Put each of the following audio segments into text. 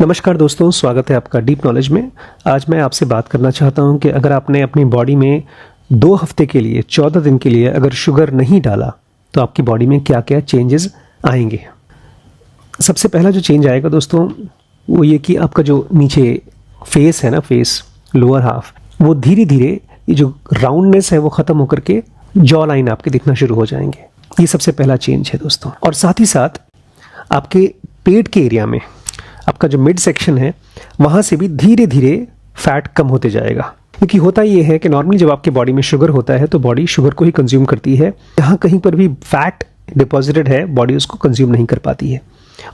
नमस्कार दोस्तों, स्वागत है आपका डीप नॉलेज में। आज मैं आपसे बात करना चाहता हूं कि अगर आपने अपनी बॉडी में 2 हफ्ते के लिए 14 दिन के लिए अगर शुगर नहीं डाला तो आपकी बॉडी में क्या क्या चेंजेस आएंगे। सबसे पहला जो चेंज आएगा दोस्तों वो ये कि आपका जो नीचे फेस है ना, फेस लोअर हाफ, वो धीरे धीरे ये जो राउंडनेस है वो ख़त्म होकर के जॉ लाइन आपके दिखना शुरू हो जाएंगे। ये सबसे पहला चेंज है दोस्तों। और साथ ही साथ आपके पेट के एरिया में आपका जो मिड सेक्शन है वहाँ से भी धीरे धीरे फैट कम होते जाएगा। क्योंकि होता ये है कि नॉर्मली जब आपकी बॉडी में शुगर होता है तो बॉडी शुगर को ही कंज्यूम करती है। जहाँ कहीं पर भी फैट डिपॉजिटेड है बॉडी उसको कंज्यूम नहीं कर पाती है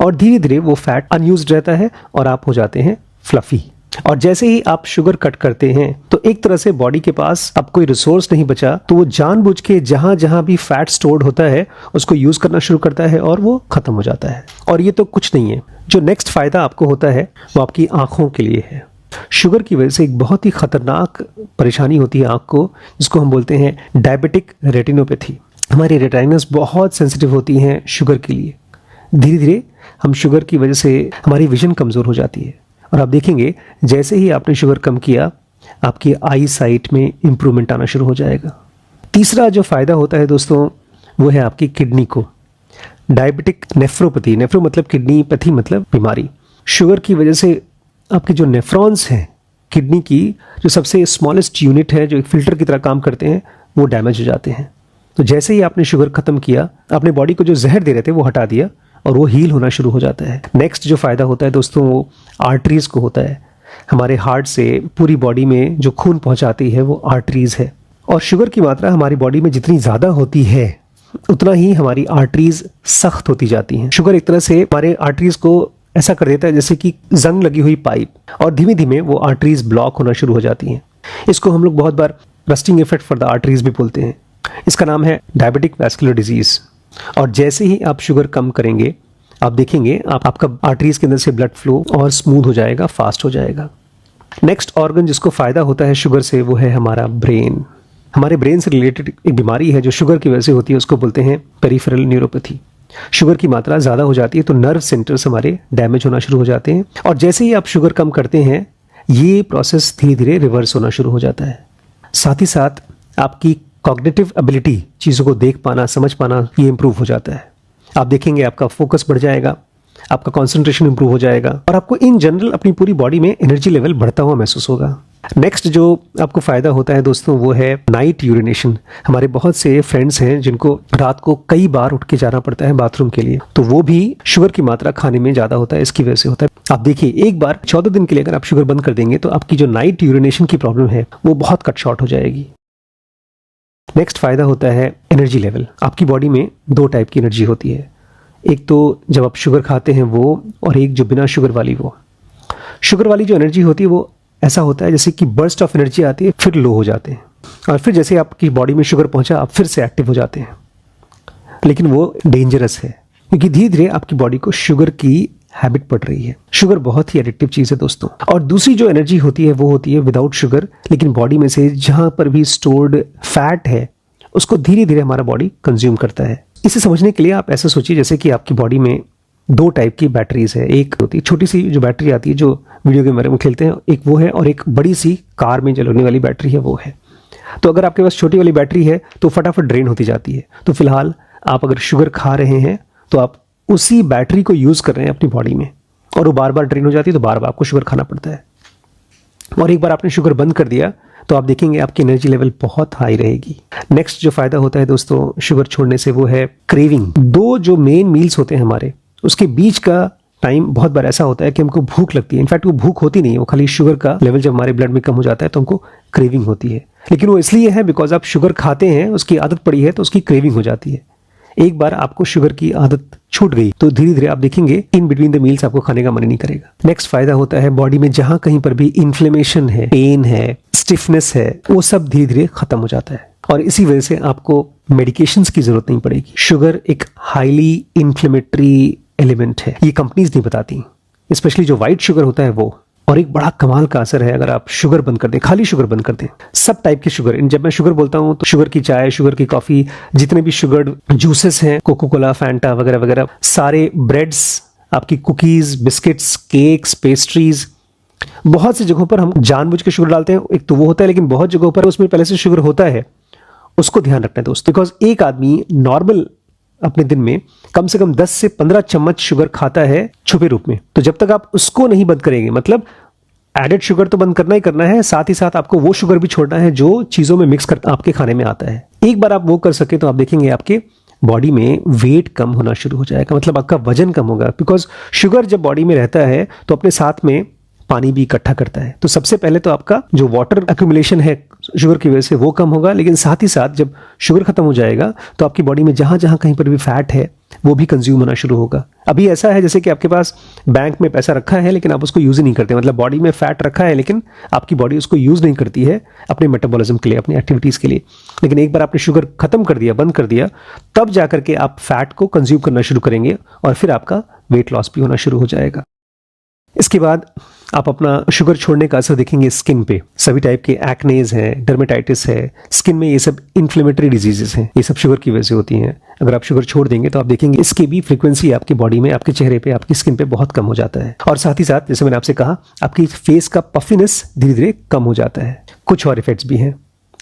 और धीरे धीरे वो फैट अनयूज्ड रहता है और आप हो जाते हैं फ्लफी। और जैसे ही आप शुगर कट करते हैं तो एक तरह से बॉडी के पास अब कोई रिसोर्स नहीं बचा, तो वो जानबूझ के जहां जहां भी फैट स्टोर्ड होता है उसको यूज करना शुरू करता है और वो खत्म हो जाता है। और ये तो कुछ नहीं है, जो नेक्स्ट फायदा आपको होता है वो आपकी आंखों के लिए है। शुगर की वजह से एक बहुत ही खतरनाक परेशानी होती है आंख को, जिसको हम बोलते हैं डायबिटिक रेटिनोपैथी। हमारी रेटिनास बहुत सेंसिटिव होती हैं शुगर के लिए। धीरे धीरे हम शुगर की वजह से हमारी विजन कमजोर हो जाती है और आप देखेंगे जैसे ही आपने शुगर कम किया आपकी आई साइट में इंप्रूवमेंट आना शुरू हो जाएगा। तीसरा जो फायदा होता है दोस्तों वो है आपकी किडनी को। डायबिटिक नेफ्रोपैथी, नेफ्रो मतलब किडनी, पैथी मतलब बीमारी। शुगर की वजह से आपके जो नेफ्रॉन्स हैं किडनी की, जो सबसे स्मॉलेस्ट यूनिट है जो एक फिल्टर की तरह काम करते हैं, वो डैमेज हो जाते हैं। तो जैसे ही आपने शुगर खत्म किया, अपने बॉडी को जो जहर दे रहे थे वो हटा दिया और वो हील होना शुरू हो जाता है। नेक्स्ट जो फायदा होता है दोस्तों वो आर्टरीज को होता है। हमारे हार्ट से पूरी बॉडी में जो खून पहुंचाती है वो आर्टरीज है। और शुगर की मात्रा हमारी बॉडी में जितनी ज़्यादा होती है उतना ही हमारी आर्टरीज सख्त होती जाती हैं। शुगर एक तरह से हमारे आर्टरीज को ऐसा कर देता है जैसे कि जंग लगी हुई पाइप, और धीमे धीमे वो आर्टरीज ब्लॉक होना शुरू हो जाती हैं। इसको हम लोग बहुत बार rusting effect for the arteries भी बोलते हैं। इसका नाम है डायबिटिक वैस्कुलर डिजीज। और जैसे ही आप शुगर कम करेंगे आप देखेंगे आपका आर्टरीज के अंदर से ब्लड फ्लो और स्मूथ हो जाएगा, फास्ट हो जाएगा। नेक्स्ट ऑर्गन जिसको फायदा होता है शुगर से वो है हमारा ब्रेन। हमारे ब्रेन से रिलेटेड एक बीमारी है जो शुगर की वजह से होती है, उसको बोलते हैं पेरिफेरल न्यूरोपैथी। शुगर की मात्रा ज़्यादा हो जाती है तो नर्व सेंटर्स हमारे डैमेज होना शुरू हो जाते हैं और जैसे ही आप शुगर कम करते हैं ये प्रोसेस धीरे धीरे रिवर्स होना शुरू हो जाता है। साथ ही साथ आपकी कॉग्निटिव एबिलिटी, चीज़ों को देख पाना, समझ पाना, ये इंप्रूव हो जाता है। आप देखेंगे आपका फोकस बढ़ जाएगा, आपका कंसंट्रेशन इंप्रूव हो जाएगा और आपको इन जनरल अपनी पूरी बॉडी में एनर्जी लेवल बढ़ता हुआ महसूस होगा। नेक्स्ट जो आपको फायदा होता है दोस्तों वो है नाइट यूरिनेशन। हमारे बहुत से फ्रेंड्स हैं जिनको रात को कई बार उठ के जाना पड़ता है बाथरूम के लिए, तो वो भी शुगर की मात्रा खाने में ज़्यादा होता है, इसकी वजह से होता है। आप देखिए एक बार 14 दिन के लिए अगर आप शुगर बंद कर देंगे तो आपकी जो नाइट यूरिनेशन की प्रॉब्लम है वो बहुत कट शॉर्ट हो जाएगी। नेक्स्ट फायदा होता है एनर्जी लेवल। आपकी बॉडी में 2 टाइप की एनर्जी होती है, एक तो जब आप शुगर खाते हैं वो, और एक जो बिना शुगर वाली वो। शुगर वाली जो एनर्जी होती है वो ऐसा होता है जैसे कि बर्स्ट ऑफ एनर्जी आती है, फिर लो हो जाते हैं और फिर जैसे आपकी बॉडी में शुगर पहुंचा आप फिर से एक्टिव हो जाते हैं। लेकिन वो डेंजरस है क्योंकि धीरे धीरे आपकी बॉडी को शुगर की हैबिट पड़ रही है। शुगर बहुत ही एडिक्टिव चीज़ है दोस्तों। और दूसरी जो एनर्जी होती है वो होती है विदाउट शुगर, लेकिन बॉडी में से जहाँ पर भी स्टोर्ड फैट है उसको धीरे धीरे हमारा बॉडी कंज्यूम करता है। इसे समझने के लिए आप ऐसा सोचिए जैसे कि आपकी बॉडी में 2 टाइप की बैटरीज है। एक होती है छोटी सी जो बैटरी आती है जो वीडियो गेम में खेलते हैं, एक वो है, और एक बड़ी सी कार में चलने वाली बैटरी है वो है। तो अगर आपके पास छोटी वाली बैटरी है तो फटाफट ड्रेन होती जाती है। तो फिलहाल आप अगर शुगर खा रहे हैं तो आप उसी बैटरी को यूज कर रहे हैं अपनी बॉडी में और वो बार बार ड्रेन हो जाती है, तो बार बार आपको शुगर खाना पड़ता है। और एक बार आपने शुगर बंद कर दिया तो आप देखेंगे आपकी एनर्जी लेवल बहुत हाई रहेगी। नेक्स्ट जो फायदा होता है दोस्तों शुगर छोड़ने से वो है क्रेविंग। 2 जो मेन मील्स होते हैं हमारे, उसके बीच का टाइम बहुत बार ऐसा होता है कि हमको भूख लगती है। इनफैक्ट वो भूख होती नहीं है, वो खाली शुगर का लेवल जब हमारे ब्लड में कम हो जाता है तो हमको क्रेविंग होती है। लेकिन वो इसलिए है बिकॉज आप शुगर खाते हैं, उसकी आदत पड़ी है तो उसकी क्रेविंग हो जाती है। एक बार आपको शुगर की आदत छूट गई तो धीरे धीरे आप देखेंगे इन बिटवीन द मील्स आपको खाने का मन नहीं करेगा। नेक्स्ट फायदा होता है बॉडी में जहां कहीं पर भी इन्फ्लेमेशन है, पेन है, स्टिफनेस है, वो सब धीरे धीरे खत्म हो जाता है और इसी वजह से आपको मेडिकेशंस की जरूरत नहीं पड़ेगी। शुगर एक हाईली इन्फ्लेमेटरी एलिमेंट है, ये कंपनीज नहीं बताती, स्पेशली जो व्हाइट शुगर होता है वो। और एक बड़ा कमाल का असर है अगर आप शुगर बंद कर दें, खाली शुगर बंद कर दें, सब टाइप के शुगर। जब मैं शुगर बोलता हूं तो शुगर की चाय, शुगर की कॉफी, जितने भी शुगर जूसेस हैं, कोको कोला, फैंटा वगैरह वगैरह, सारे ब्रेड्स, आपकी कुकीज़, बिस्किट्स, केक्स, पेस्ट्रीज, बहुत सी जगहों पर हम जानबूझ के शुगर डालते हैं। एक तो वो होता है, लेकिन बहुत जगहों पर उसमें पहले से शुगर होता है, उसको ध्यान रखना है दोस्त। बिकॉज एक आदमी नॉर्मल अपने दिन में कम से कम 10 से 15 चम्मच शुगर खाता है छुपे रूप में। तो जब तक आप उसको नहीं बंद करेंगे, मतलब एडेड शुगर तो बंद करना ही करना है, साथ ही साथ आपको वो शुगर भी छोड़ना है जो चीजों में मिक्स कर आपके खाने में आता है। एक बार आप वो कर सके तो आप देखेंगे आपके बॉडी में वेट कम होना शुरू हो जाएगा, मतलब आपका वजन कम होगा। बिकॉज शुगर जब बॉडी में रहता है तो अपने साथ में पानी भी इकट्ठा करता है। तो सबसे पहले तो आपका जो वाटर एक्यूमुलेशन है शुगर की वजह से वो कम होगा, लेकिन साथ ही साथ जब शुगर खत्म हो जाएगा तो आपकी बॉडी में जहां जहां कहीं पर भी फैट है वो भी कंज्यूम होना शुरू होगा। अभी ऐसा है जैसे कि आपके पास बैंक में पैसा रखा है लेकिन आप उसको यूज ही नहीं करते, मतलब बॉडी में फैट रखा है लेकिन आपकी बॉडी उसको यूज नहीं करती है अपने मेटाबॉलिज्म के लिए, अपनी एक्टिविटीज के लिए। लेकिन एक बार आपने शुगर खत्म कर दिया, बंद कर दिया, तब जाकर के आप फैट को कंज्यूम करना शुरू करेंगे और फिर आपका वेट लॉस भी होना शुरू हो जाएगा। इसके बाद आप अपना शुगर छोड़ने का असर देखेंगे स्किन पे। सभी टाइप के एक्नेज हैं, डर्मेटाइटिस है, स्किन में ये सब इन्फ्लेमेटरी डिजीजेस हैं, ये सब शुगर की वजह से होती हैं। अगर आप शुगर छोड़ देंगे तो आप देखेंगे इसकी भी फ्रीक्वेंसी आपकी बॉडी में, आपके चेहरे पे, आपकी स्किन पे बहुत कम हो जाता है। और साथ ही साथ जैसे मैंने आपसे कहा, आपकी फेस का पफिनेस धीरे धीरे कम हो जाता है। कुछ और इफेक्ट्स भी हैं,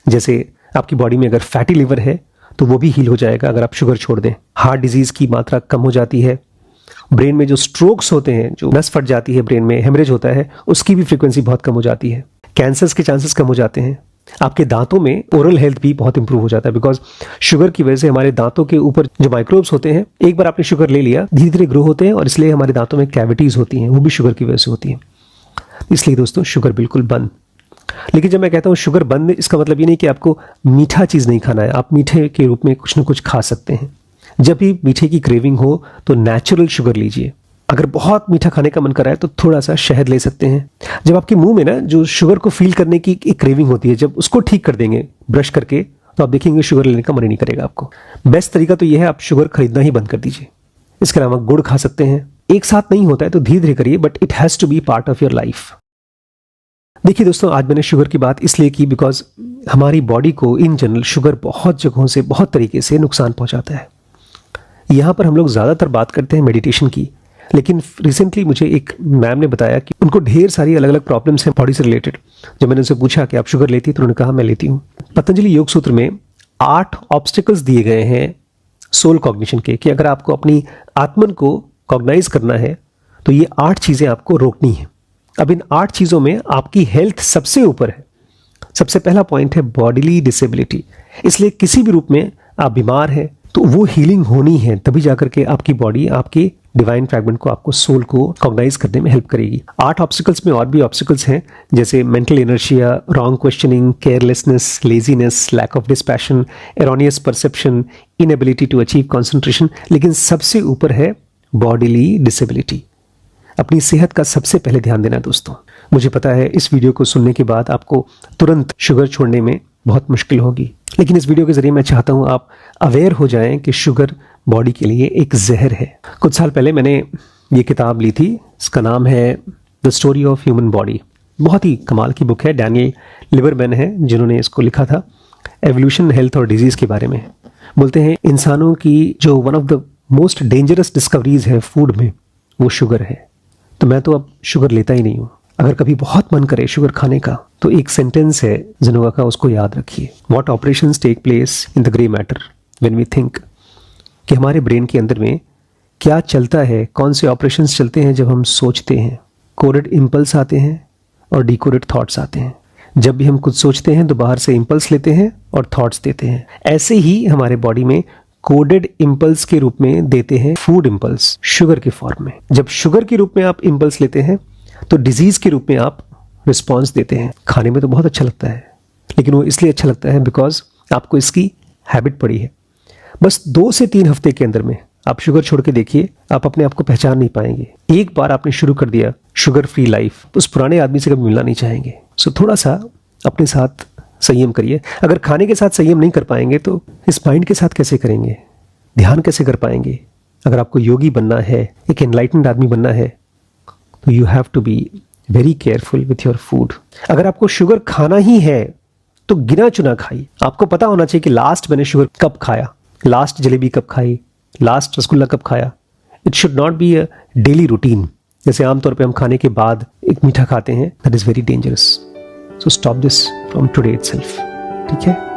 जैसे आपकी बॉडी में अगर फैटी लिवर है तो वो भी हील हो जाएगा अगर आप शुगर छोड़ दें। हार्ट डिजीज की मात्रा कम हो जाती है। ब्रेन में जो स्ट्रोक्स होते हैं, जो नस फट जाती है ब्रेन में, हेमरेज होता है, उसकी भी फ्रीक्वेंसी बहुत कम हो जाती है। कैंसर्स के चांसेस कम हो जाते हैं। आपके दांतों में ओरल हेल्थ भी बहुत इंप्रूव हो जाता है। बिकॉज शुगर की वजह से हमारे दांतों के ऊपर जो माइक्रोब्स होते हैं, एक बार आपने शुगर ले लिया, धीरे धीरे ग्रो होते हैं और इसलिए हमारे दांतों में कैविटीज होती हैं, वो भी शुगर की वजह से होती हैं। इसलिए दोस्तों शुगर बिल्कुल बंद। लेकिन जब मैं कहता हूँ शुगर बंद, इसका मतलब ये नहीं कि आपको मीठा चीज नहीं खाना है। आप मीठे के रूप में कुछ ना कुछ खा सकते हैं। जब भी मीठे की क्रेविंग हो तो नेचुरल शुगर लीजिए। अगर बहुत मीठा खाने का मन कर रहा है तो थोड़ा सा शहद ले सकते हैं। जब आपके मुंह में ना जो शुगर को फील करने की एक क्रेविंग होती है, जब उसको ठीक कर देंगे ब्रश करके, तो आप देखेंगे शुगर लेने का मन ही नहीं करेगा आपको। बेस्ट तरीका तो यह है, आप शुगर खरीदना ही बंद कर दीजिए। इसके अलावा गुड़ खा सकते हैं। एक साथ नहीं होता है तो धीरे धीरे करिए, but it has to be part of your life. देखिए दोस्तों, आज मैंने शुगर की बात इसलिए की बिकॉज हमारी बॉडी को इन जनरल शुगर बहुत जगहों से, बहुत तरीके से नुकसान पहुंचाता है। यहाँ पर हम लोग ज़्यादातर बात करते हैं मेडिटेशन की, लेकिन रिसेंटली मुझे एक मैम ने बताया कि उनको ढेर सारी अलग अलग प्रॉब्लम्स हैं बॉडी से रिलेटेड। जब मैंने उनसे पूछा कि आप शुगर लेती हैं तो उन्होंने कहा मैं लेती हूँ। पतंजलि योग सूत्र में 8 ऑब्स्टिकल्स दिए गए हैं सोल कॉग्निशन के, कि अगर आपको अपनी आत्मन को कॉग्नाइज करना है तो ये 8 चीज़ें आपको रोकनी है। अब इन 8 चीज़ों में आपकी हेल्थ सबसे ऊपर है। सबसे पहला पॉइंट है बॉडीली डिसेबिलिटी। इसलिए किसी भी रूप में आप बीमार हैं तो वो हीलिंग होनी है, तभी जाकर के आपकी बॉडी आपके डिवाइन फ्रैगमेंट को, आपको सोल को कॉग्नाइज करने में हेल्प करेगी। 8 ऑब्स्टिकल्स में और भी ऑब्स्टिकल्स हैं, जैसे mental inertia, wrong questioning, carelessness, laziness, lack of dispassion, erroneous perception, inability to achieve concentration. लेकिन सबसे ऊपर है बॉडीली डिसेबिलिटी। अपनी सेहत का सबसे पहले ध्यान देना दोस्तों। मुझे पता है इस वीडियो को सुनने के बाद आपको तुरंत शुगर छोड़ने में बहुत मुश्किल होगी, लेकिन इस वीडियो के जरिए मैं चाहता हूं आप अवेयर हो जाएं कि शुगर बॉडी के लिए एक जहर है। कुछ साल पहले मैंने ये किताब ली थी, इसका नाम है the story of human body. बहुत ही कमाल की बुक है, डैनियल लिबरमैन है जिन्होंने इसको लिखा था। एवोल्यूशन, हेल्थ और डिजीज के बारे में बोलते हैं। इंसानों की जो one of the most dangerous discoveries है फूड में, वो शुगर है। तो मैं तो अब शुगर लेता ही नहीं हूँ। अगर कभी बहुत मन करे शुगर खाने का तो एक सेंटेंस है जिनोगा का, उसको याद रखिए। What operations take place in the grey matter when we think. कि हमारे ब्रेन के अंदर में क्या चलता है, कौन से ऑपरेशंस चलते हैं जब हम सोचते हैं। कोडेड इम्पल्स आते हैं और डिकोडेड थॉट्स आते हैं। जब भी हम कुछ सोचते हैं तो बाहर से इम्पल्स लेते हैं और थॉट्स देते हैं। ऐसे ही हमारे बॉडी में कोडेड इम्पल्स के रूप में देते हैं फूड इम्पल्स, शुगर के फॉर्म में। जब शुगर के रूप में आप इम्पल्स लेते हैं तो डिजीज के रूप में आप रिस्पॉन्स देते हैं। खाने में तो बहुत अच्छा लगता है, लेकिन वो इसलिए अच्छा लगता है बिकॉज आपको इसकी हैबिट पड़ी है। बस 2 से 3 हफ्ते के अंदर में आप शुगर छोड़ के देखिए, आप अपने आप को पहचान नहीं पाएंगे। एक बार आपने शुरू कर दिया शुगर फ्री लाइफ, उस पुराने आदमी से कभी मिलना नहीं चाहेंगे। सो थोड़ा सा अपने साथ संयम करिए। अगर खाने के साथ संयम नहीं कर पाएंगे तो इस माइंड के साथ कैसे करेंगे, ध्यान कैसे कर पाएंगे। अगर आपको योगी बनना है, एक एनलाइटेंड आदमी बनना है, तो you have to be very careful with your food. अगर आपको शुगर खाना ही है तो गिना चुना खाइए। आपको पता होना चाहिए कि लास्ट मैंने शुगर कब खाया, लास्ट जलेबी कब खाई, लास्ट रसगुल्ला कब खाया। It should not be a daily routine. जैसे आमतौर पे हम खाने के बाद एक मीठा खाते हैं, that is very dangerous. So stop this from today itself. ठीक है।